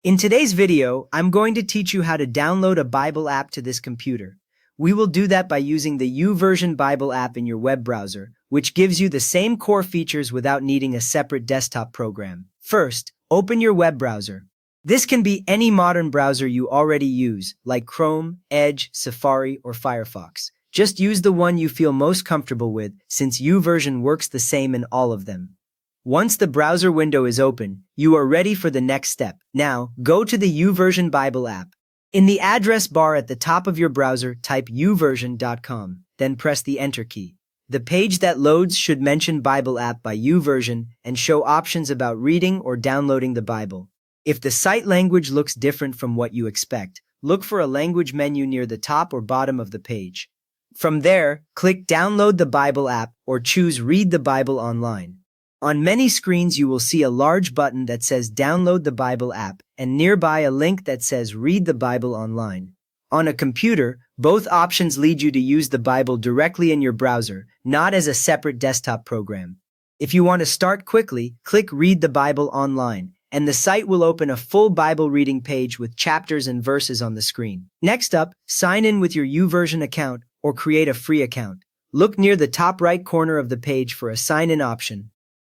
In today's video, I'm going to teach you how to download a Bible app to this computer. We will do that by using the YouVersion Bible app in your web browser, which gives you the same core features without needing a separate desktop program. First, open your web browser. This can be any modern browser you already use, like Chrome, Edge, Safari, or Firefox. Just use the one you feel most comfortable with, since YouVersion works the same in all of them. Once the browser window is open, you are ready for the next step. Now, go to the YouVersion Bible app. In the address bar at the top of your browser, type youversion.com, then press the Enter key. The page that loads should mention Bible app by YouVersion and show options about reading or downloading the Bible. If the site language looks different from what you expect, look for a language menu near the top or bottom of the page. From there, click Download the Bible app or choose Read the Bible online. On many screens, you will see a large button that says Download the Bible app and nearby a link that says Read the Bible online. On a computer, both options lead you to use the Bible directly in your browser, not as a separate desktop program. If you want to start quickly, click Read the Bible online, and the site will open a full Bible reading page with chapters and verses on the screen. Next up, sign in with your YouVersion account or create a free account. Look near the top right corner of the page for a sign-in option.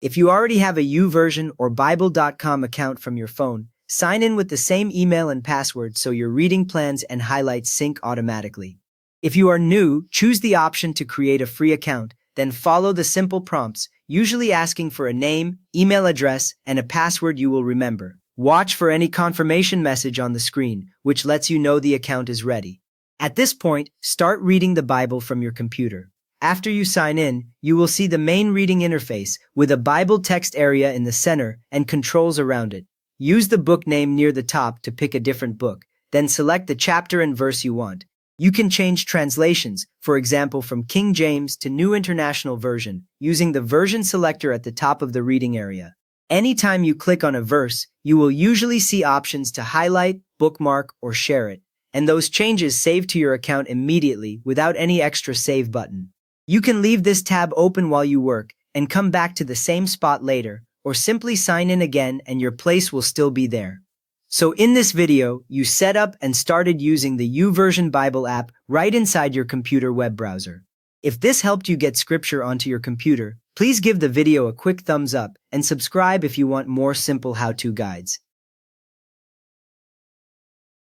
If you already have a YouVersion or Bible.com account from your phone, sign in with the same email and password so your reading plans and highlights sync automatically. If you are new, choose the option to create a free account, then follow the simple prompts, usually asking for a name, email address, and a password you will remember. Watch for any confirmation message on the screen, which lets you know the account is ready. At this point, start reading the Bible from your computer. After you sign in, you will see the main reading interface with a Bible text area in the center and controls around it. Use the book name near the top to pick a different book, then select the chapter and verse you want. You can change translations, for example from King James to New International Version, using the version selector at the top of the reading area. Anytime you click on a verse, you will usually see options to highlight, bookmark, or share it, and those changes save to your account immediately without any extra save button. You can leave this tab open while you work and come back to the same spot later, or simply sign in again and your place will still be there. So in this video, you set up and started using the YouVersion Bible app right inside your computer web browser. If this helped you get scripture onto your computer, please give the video a quick thumbs up and subscribe if you want more simple how-to guides.